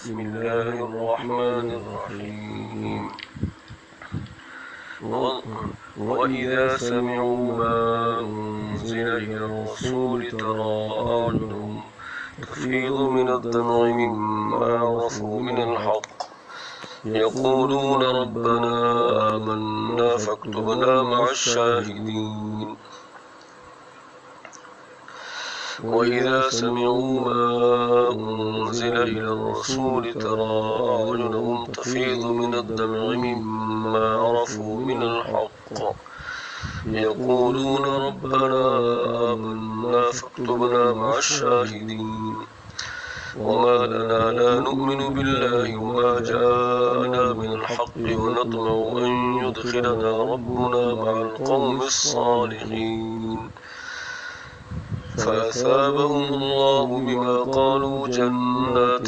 بسم الله الرحمن الرحيم. وإذا سمعوا ما أنزل إلى الرسول ترى أعينهم تفيض من الدمع مما عرفوا من الحق يقولون ربنا آمنا فاكتبنا مع الشاهدين. وإذا سمعوا ما أنزل إلى الرسول ترى أعينهم تفيض من الدمع مما عرفوا من الحق يقولون ربنا آمنا فاكتبنا مع الشاهدين. وما لنا لا نؤمن بالله وما جاءنا من الحق ونطمع أن يدخلنا ربنا مع القوم الصالحين. فأثابهم الله بما قالوا جنات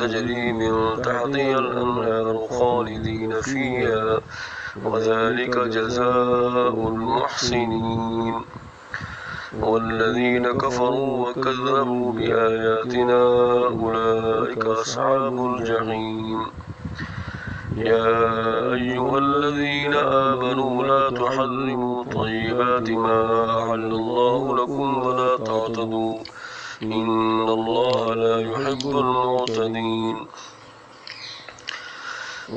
تجري من تحتها الأنهار خالدين فيها وذلك جزاء المحسنين. والذين كفروا وكذبوا بآياتنا أولئك أصحاب الجحيم. يا أيها الذين آمنوا لا تحرموا طيبات ما أحل الله لكم ولا تعتدوا إن الله لا يحب المعتدين.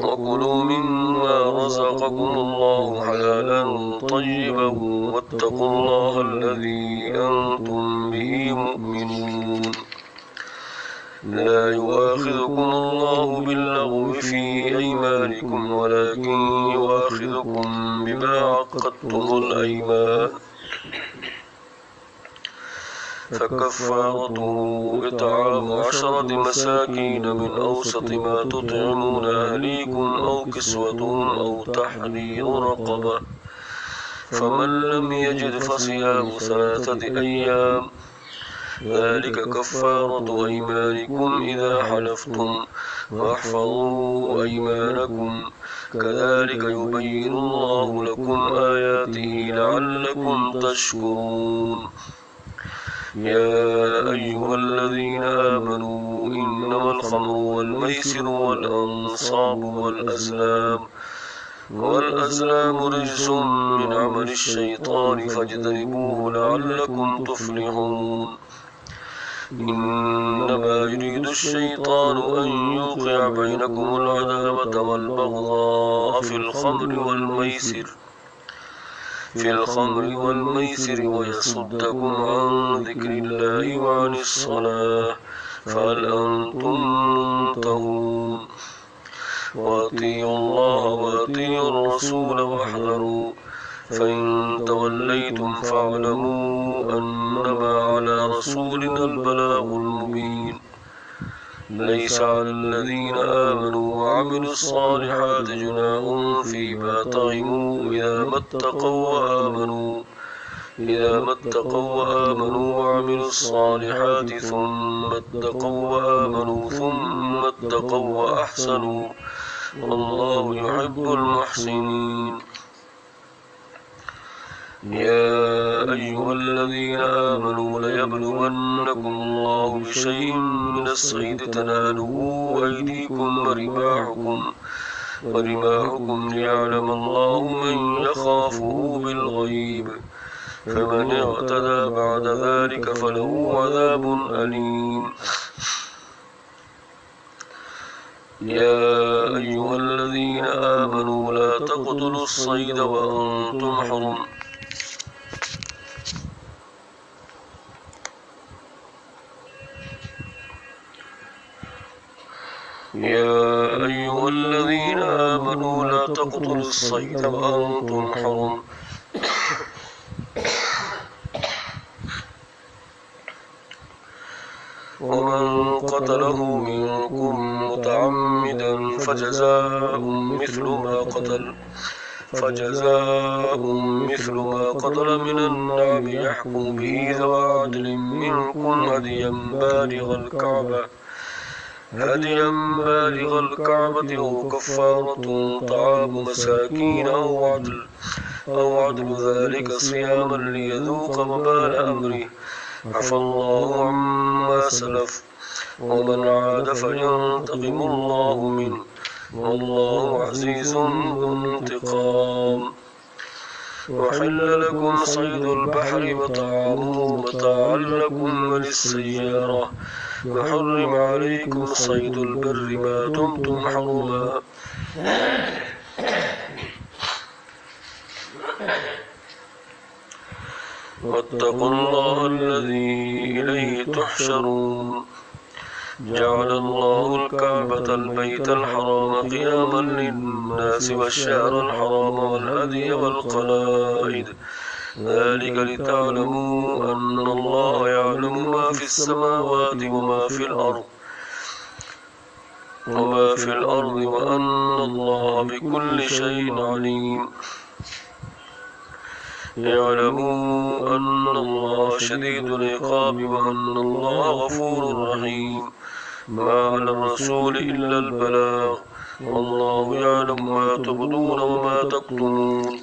وكلوا مما رزقكم الله حلالا طيبا واتقوا الله الذي أنتم به مؤمنون. لا يؤاخذكم الله باللغو في أيمانكم ولكن يؤاخذكم بما عقدتم الأيمان فكفارته إطعام 10 مساكين من أوسط ما تطعمون أهليكم أو كسوتهم أو تحرير رقبة فمن لم يجد فصيام 3 أيام ذلك كفارة أيمانكم إذا حلفتم واحفظوا أيمانكم كذلك يبين الله لكم آياته لعلكم تشكرون. يا أيها الذين آمنوا إنما الخمر والميسر والأنصاب والأزلام رجس من عمل الشيطان فاجتنبوه لعلكم تفلحون. إنما يريد الشيطان أن يوقع بينكم العداوة والبغضاء في الخمر والميسر ويصدكم عن ذكر الله وعن الصلاة فهل أنتم منتهون. وأطيعوا الله وأطيعوا الرسول واحذروا فإن توليتم فاعلموا أنما على رسولنا البلاغ المبين. ليس على الذين آمنوا وعملوا الصالحات جناح فيما طعموا إذا ما اتقوا وآمنوا وعملوا الصالحات ثم اتقوا وأحسنوا والله يحب المحسنين. يا أيها الذين آمنوا ليبلونكم الله بشيء من الصيد تناله أيديكم ورماحكم ليعلم الله من يخافه بالغيب فمن اعتدى بعد ذلك فله عذاب أليم. يا أيها الذين آمنوا لا تقتلوا الصيد وأنتم حرم. يا أيها الذين آمنوا لا تقتلوا الصيد وأنتم حرم. ومن قتله منكم متعمدا فجزاء مثل ما قتل من النعم يحكم به ذوى عدل منكم هديا بالغ الكعبة أو كفارة طعام مساكين أو عدل ذلك صياما ليذوق وبال أمره عفى الله عما سلف ومن عاد فينتقم الله منه والله عزيز ذو انتقام. وحل لكم صيد البحر وطعامه متاعا لكم وللسيارة وحرم عليكم صيد البر ما دمتم حرما واتقوا الله الذي إليه تحشرون. جعل الله الكعبة البيت الحرام قياما للناس والشهر الحرام والهدي والقلائد ذلك لتعلموا أن الله يعلم ما في السماوات وما في الأرض وأن الله بكل شيء عليم. يعلموا أن الله شديد العقاب وأن الله غفور رحيم. ما على الرسول إلا البلاغ والله يعلم ما تبدون وما تكتمون.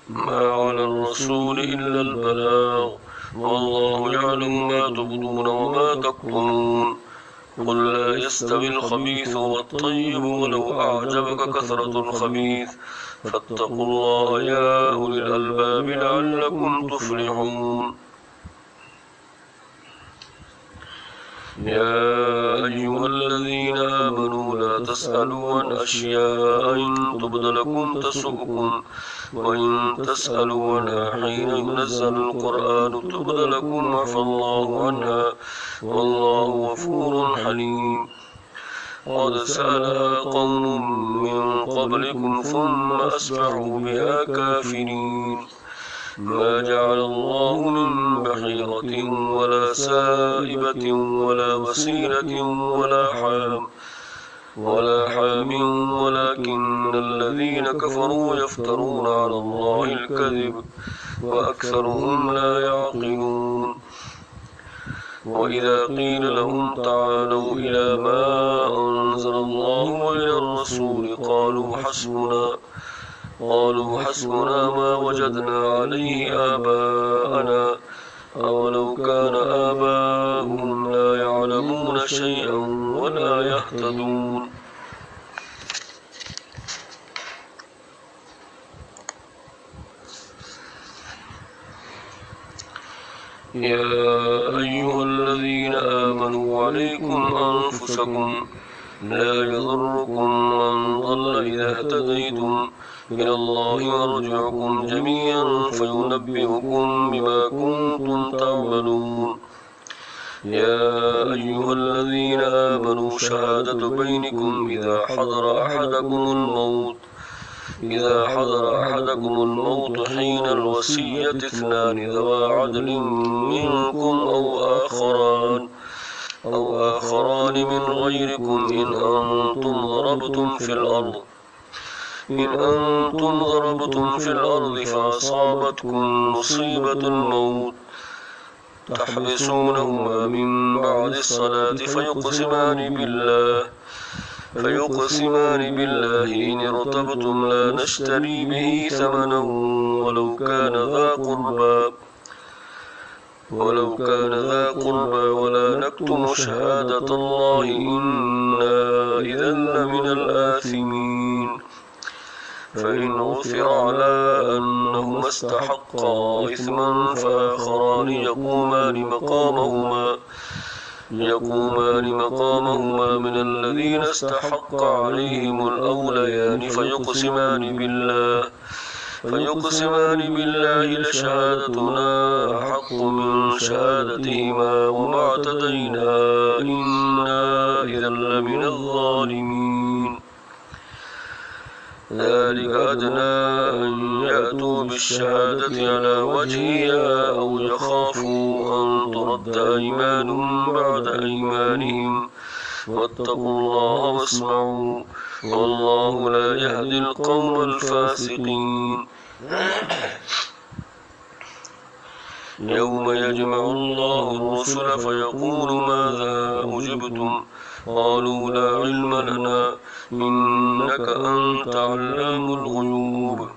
ما على الرسول إلا البلاغ والله يعلم ما تبدون وما تكتمون. قل لا يستوي الخبيث والطيب ولو أعجبك كثرة الخبيث فاتقوا الله يا أولي الألباب لعلكم تفلحون. يا أيها الذين آمنوا لا تسألوا عن أشياء إن تبد لكم تسؤكم وإن تسألوا عنها حين ينزل القرآن تبد لكم عفى الله عنها والله غفور حليم. قد سألها قوم من قبلكم ثم أصبحوا بها كافرين. ما جعل الله من بحيرة ولا سائبة ولا وسيلة ولا حام ولكن الذين كفروا يفترون على الله الكذب وأكثرهم لا يعقلون. وإذا قيل لهم تعالوا إلى ما أنزل الله وإلى الرسول قالوا حسبنا ما وجدنا عليه آباءنا أولو كان آباؤهم لا يعلمون شيئا ولا يهتدون. يا أيها الذين آمنوا عليكم أنفسكم لا يضركم من ضل إذا اهتديتم إلى الله مرجعكم جميعا فينبئكم بما كنتم تعملون. يا أيها الذين آمنوا شهادة بينكم إذا حضر أحدكم الموت حين الوصية اثنان ذوى عدل منكم أو آخران من غيركم إن أنتم ضربتم في الأرض فأصابتكم مصيبة الموت تحبسونهما من بعد الصلاة فيقسمان بالله إن ارتبتم لا نشتري به ثمنا ولو كان ذا قربى ولا نكتم شهادة الله إنا إذا لمن الآثمين. فإن عثر على أنهما استحقا إثما فآخران يقومان مقامهما من الذين استحق عليهم الأوليان فيقسمان بالله لشهادتنا أحق من شهادتهما وما اعتدينا إنا إذا لمن الظالمين. ذلك أدنى أن يأتوا بالشهادة على وجهها أو يخافوا أن ترد أيمان بعد أيمانهم واتقوا الله واسمعوا والله لا يهدي القوم الفاسقين. يوم يجمع الله الرسل فيقول ماذا أجبتم قالوا لا علم لنا إنك أنت علام الغيوب.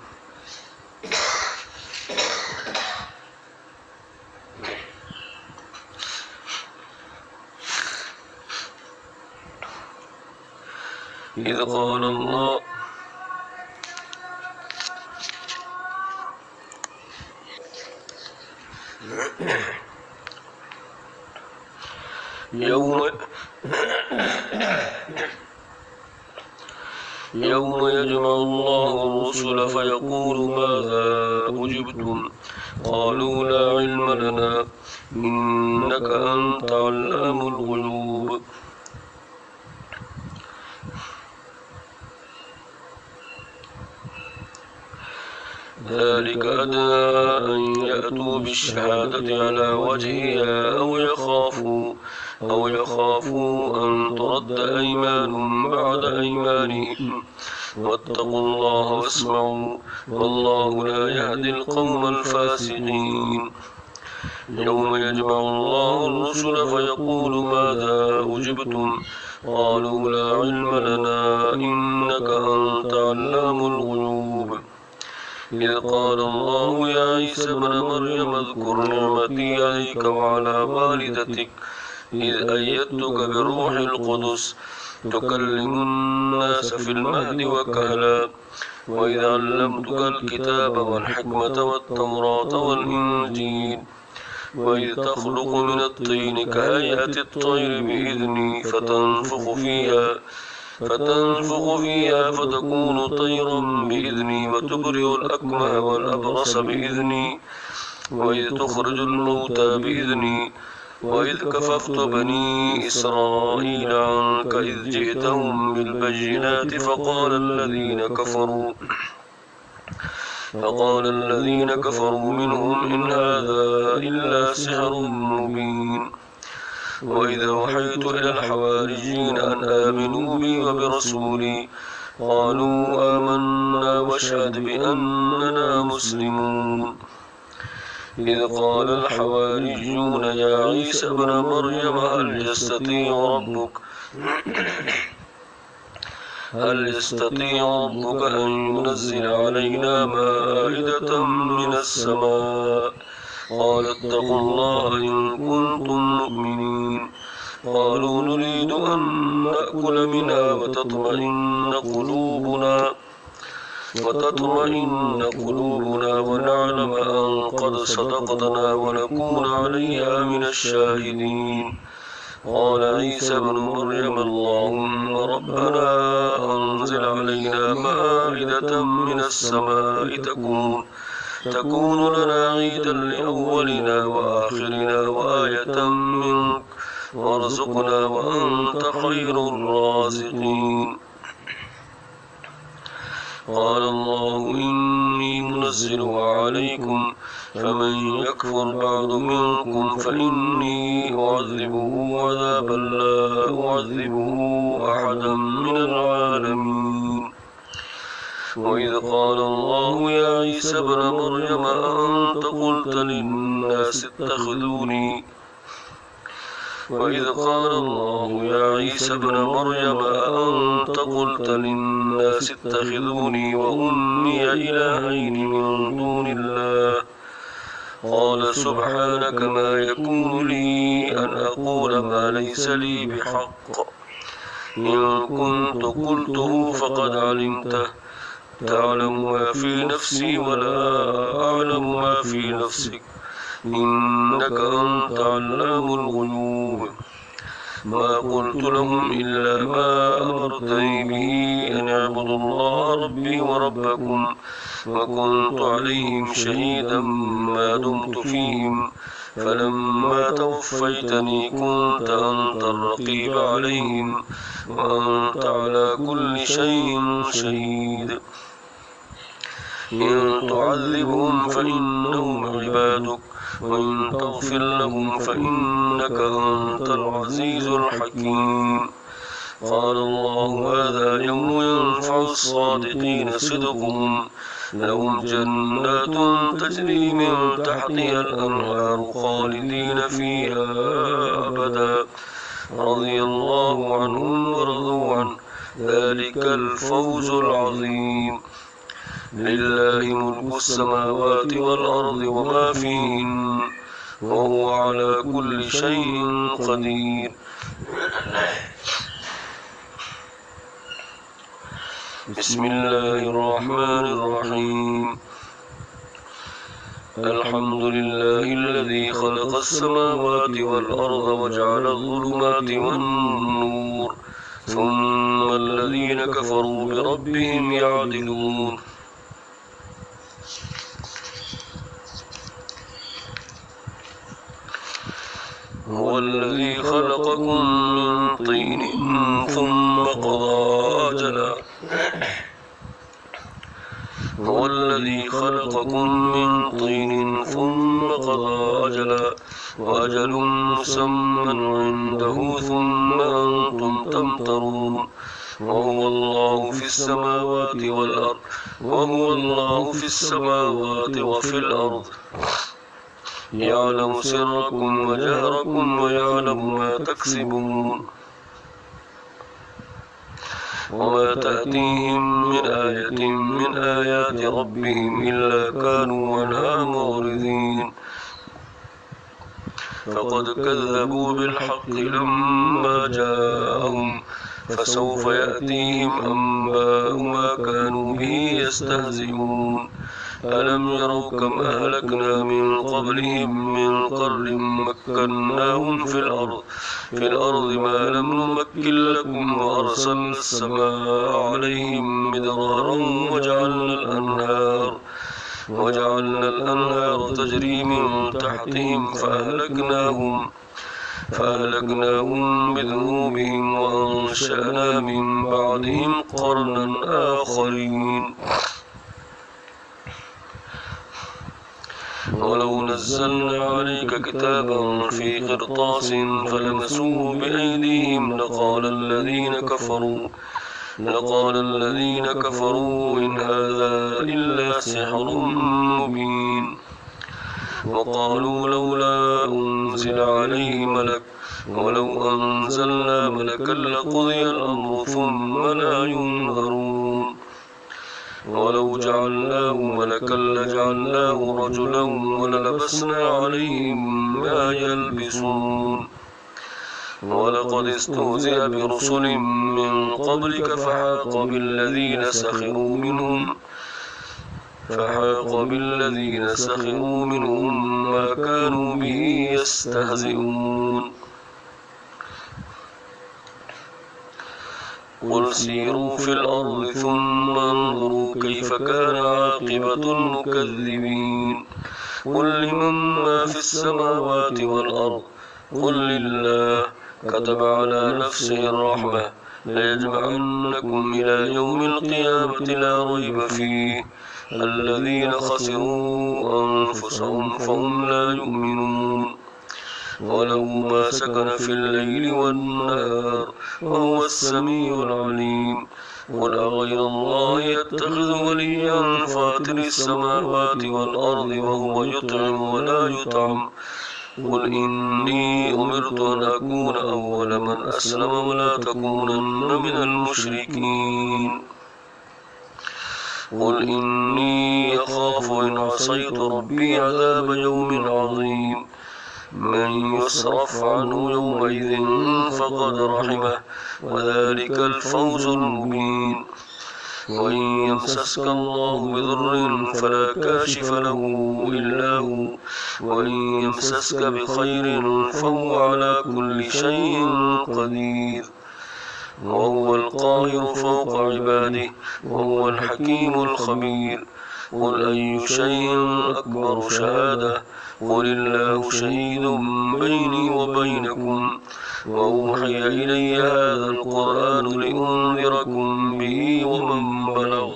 إذ قال الله يوم يجمع الله الرسل فيقول ماذا أجبتم قالوا لا علم لنا إنك أنت علام الغيوب. ذلك أدنى أن يأتوا بالشهادة على وجهها أو يخافوا أن ترد أيمان بعد أيمانهم واتقوا الله واسمعوا والله لا يهدي القوم الفاسقين. يوم يجمع الله الرسل فيقول ماذا أجبتم قالوا لا علم لنا إنك أنت علام الغيوب. إذ قال الله يا عيسى ابن مريم اذكر نعمتي عليك وعلى والدتك إذ أيدتك بروح القدس تكلم الناس في المهد وكهلا وإذ علمتك الكتاب والحكمة والتوراة والإنجيل وإذ تخلق من الطين كهيئة الطير بإذني فتنفخ فيها فتكون طيرا بإذني وتبرئ الأكمه والأبرص بإذني وإذ تخرج الموتى بإذني وإذ كففت بني إسرائيل عنك إذ جئتهم بالبينات فقال الذين كفروا منهم إن هذا إلا سحر مبين. وإذا أوحيت إلى الحواريين أن آمنوا بي وبرسولي قالوا آمنا واشهد بأننا مسلمون. إذ قال الحواريون يا عيسى ابن مريم هل يستطيع ربك أن ينزل علينا مائدة من السماء قال اتقوا الله إن كنتم مؤمنين. قالوا نريد أن نأكل منها وتطمئن قلوبنا ونعلم أن قد صدقتنا ونكون عليها من الشاهدين. قال عيسى ابن مريم اللهم ربنا أنزل علينا مائدة من السماء تكون لنا عيدا لأولنا وآخرنا وآية منك وارزقنا وأنت خير الرازقين. قال الله إني منزلها عليكم فمن يكفر بعد منكم فإني أعذبه عذابا لا أعذبه أحدا من العالمين. وإذ قال الله يا عيسى ابن مريم أأنت قلت للناس اتخذوني وأمي إلهين من دون الله قال سبحانك ما يكون لي أن أقول ما ليس لي بحق إن كنت قلته فقد علمته تعلم ما في نفسي ولا أعلم ما في نفسك إنك أنت علام الغيوب. ما قلت لهم إلا ما أمرتني به أن اعبدوا الله ربي وربكم وكنت عليهم شهيدا ما دمت فيهم فلما توفيتني كنت أنت الرقيب عليهم وأنت على كل شيء شهيد. إن تعذبهم فإنهم عبادك وإن تغفر لهم فإنك أنت العزيز الحكيم. قال الله هذا يوم ينفع الصادقين صدقهم لهم جنات تجري من تحتها الأنهار خالدين فيها أبدا رضي الله عنهم ورضوا عنه ذلك الفوز العظيم. لله ملك السماوات والأرض وما فيهن وهو على كل شيء قدير. بسم الله الرحمن الرحيم. الحمد لله الذي خلق السماوات والأرض وجعل الظلمات والنور ثم الذين كفروا بربهم يعدلون. هو الذي خلقكم من طين ثم قضى أجلا هو الذي خلقكم من طين ثم قضى أجلا وأجل مسمى عنده ثم أنتم تمترون. وهو الله في السماوات والأرض وهو الله في السماوات وفي الأرض يعلم سركم وجهركم ويعلم ما تكسبون. وما تأتيهم من آية من آيات ربهم إلا كانوا عنها معرضين. فقد كذبوا بالحق لما جاءهم فسوف يأتيهم أنباء ما كانوا به يستهزئون. ألم يروا كم أهلكنا من قبلهم من قرن مكناهم في الأرض ما لم نمكن لكم وأرسلنا السماء عليهم مدرارا وجعلنا الأنهار تجري من تحتهم فأهلكناهم بذنوبهم وأنشأنا من بعدهم قرنا آخرين. ولو نزلنا عليك كتابا في قرطاس فلمسوه بأيديهم لقال الذين كفروا إن هذا إلا سحر مبين. وقالوا لولا أنزل عليه ملك ولو أنزلنا ملكا لقضي الأمر ثم لا ينظرون. ولو جعلناه ملكا لجعلناه رجلا وللبسنا عليهم ما يلبسون. ولقد استهزئ برسل من قبلك فحاق بالذين سخروا منهم ما كانوا به يستهزئون. قل سيروا في الأرض ثم انظروا كيف كان عاقبة المكذبين. قل لمن ما في السماوات والأرض قل لله كتب على نفسه الرحمة ليجمعنكم إلى يوم القيامة لا ريب فيه الذين خسروا أنفسهم فهم لا يؤمنون. وله ما سكن في الليل والنهار وهو السميع العليم. قل أغير الله يتخذ وليا فاطر السماوات والأرض وهو يطعم ولا يطعم. قل إني أمرت أن أكون أول من أسلم ولا تكونن من المشركين. قل إني أخاف إن عصيت ربي عذاب يوم عظيم. من يصرف عنه يومئذ فقد رحمه وذلك الفوز المبين. وإن يمسسك الله بضر فلا كاشف له إلا هو وإن يمسسك بخير فهو على كل شيء قدير. وهو القاهر فوق عباده وهو الحكيم الخبير. قل أي شيء أكبر شهادة قل الله شهيد بيني وبينكم وأوحي إلي هذا القرآن لأنذركم به ومن بلغ.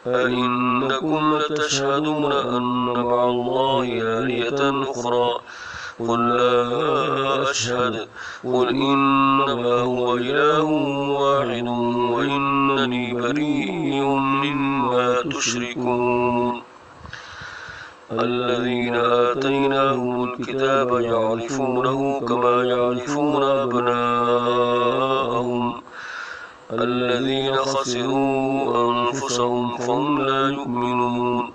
أئنكم لتشهدون أن مع الله آلهة أخرى قل لا أشهد قل إنما هو إله واحد وإنني بريء مما تشركون. الذين آتيناهم الكتاب يعرفونه كما يعرفون أبناءهم الذين خسروا أنفسهم فهم لا يؤمنون.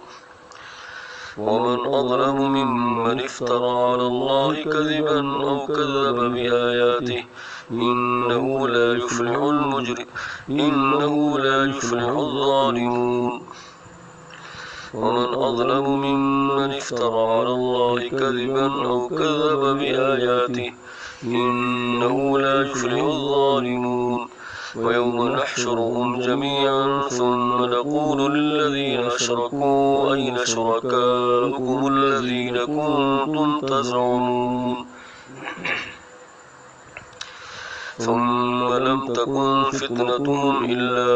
ومن أظلم ممن افترى على الله كذبا أو كذب بآياته إنه لا يفلح الظالمون. ومن أظلم ممن افترى على الله كذبا أو كذب بآياته إنه لا يفلح الظالمون. ويوم نحشرهم جميعا ثم نقول للذين أشركوا أين شركاؤكم الذين كنتم تزعمون ثم لم تكن فتنتهم إلا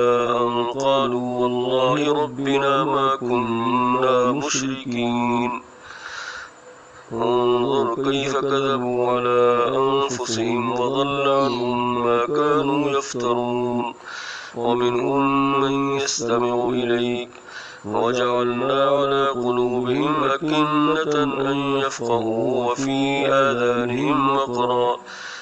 أن قالوا والله ربنا ما كنا مشركين. انظر كيف كذبوا على أنفسهم وضل عنهم ما كانوا يفترون. ومنهم من يستمع إليك وجعلنا على قلوبهم أكنة أن يفقهوا وفي آذانهم وقرا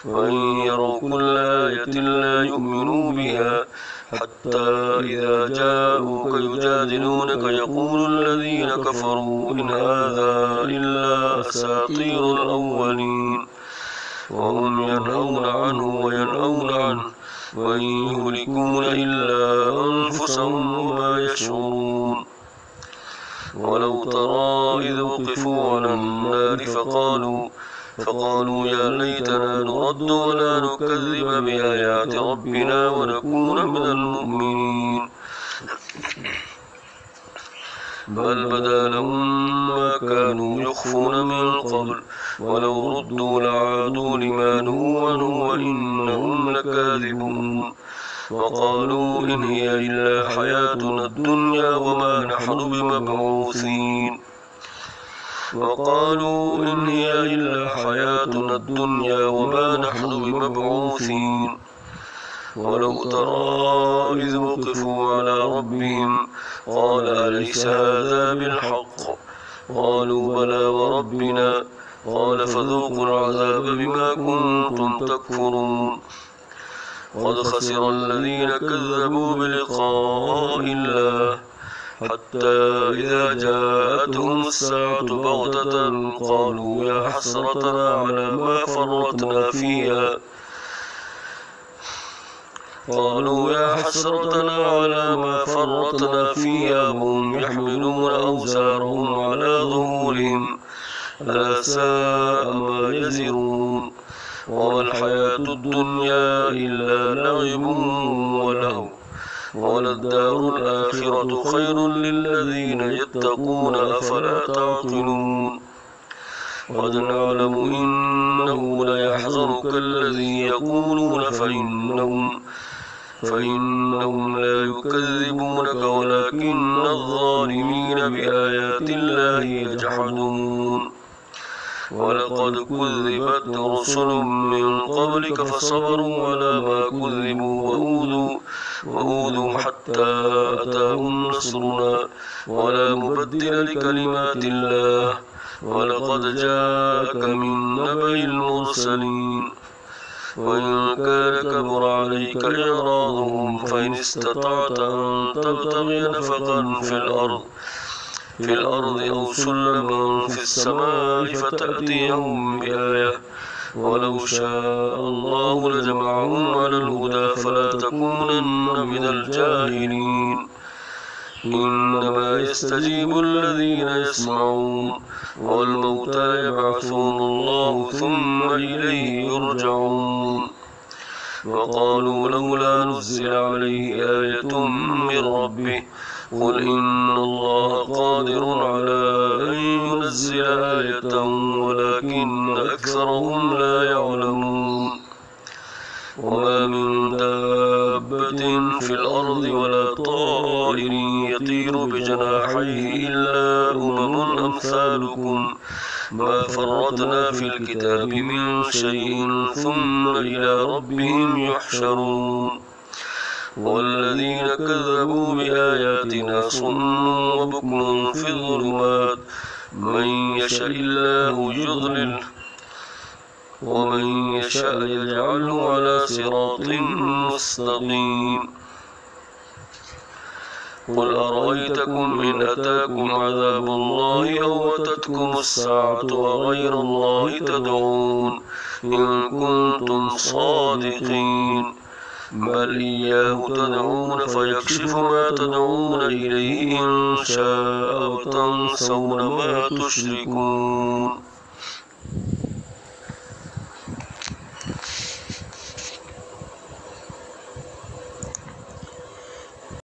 وإن يروا كل آية لا يؤمنوا بها حتى إذا جاءوك يجادلونك يقول الذين كفروا إن هذا إلا أساطير الأولين. وهم ينهون عنه وينأون عنه وإن يهلكون إلا أنفسهم وما يشعرون. ولو ترى إذ وقفوا على النار فقالوا يا ليتنا نرد ولا نكذب بآيات ربنا ونكون من المؤمنين. بل بدا لهم ما كانوا يخفون من قبل ولو ردوا لعادوا لما نهوا عنه وإنهم لكاذبون. وقالوا إن هي إلا حياتنا الدنيا وما نحن بمبعوثين. ولو ترى إذ وقفوا على ربهم قال أليس هذا بالحق قالوا بلى وربنا قال فذوقوا العذاب بما كنتم تكفرون. قد خسر الذين كذبوا بلقاء الله حتى إذا جاءتهم الساعة بغتة قالوا يا حسرتنا على ما فرطنا فيها وهم يحملون أوزارهم على ظهورهم ألا ساء ما يزرون. وما الحياة الدنيا إلا لعب ولهو وللدار الآخرة خير للذين يتقون أفلا تعقلون. قد نعلم إنه ليحزنك الذي يقولون فإنهم لا يكذبونك ولكن الظالمين بآيات الله يجحدون. ولقد كذبت رسل من قبلك فصبروا على ما كذبوا وأوذوا حتى أتاهم نصرنا ولا مبدل لكلمات الله ولقد جاءك من نبأ المرسلين. وإن كان كبر عليك إعراضهم فإن استطعت أن تبتغي نفقا في الأرض أو سلما في السماء فتأتيهم بآية ولو شاء الله لجمعهم على الهدى فلا تكونن من الجاهلين. إنما يستجيب الذين يسمعون والموتى يبعثهم الله ثم إليه يرجعون. وقالوا لولا نزل عليه آية من ربه قل إن الله قادر على أن ينزل آية ولكن أكثرهم لا يعلمون. وما من دابة في الأرض ولا طائر يطير بجناحيه إلا أمم أمثالكم ما فرطنا في الكتاب من شيء ثم إلى ربهم يحشرون. والذين كذبوا بآياتنا صم وبكم في الظلمات من يشاء الله ومن يشاء يجعله على صراط مستقيم. قل أرأيتكم إن أتاكم عذاب الله أو أتتكم الساعة أغير الله تدعون إن كنتم صادقين بل إياه تدعون فيكشف ما تدعون إليه إن شاء وتنسون ما تشركون.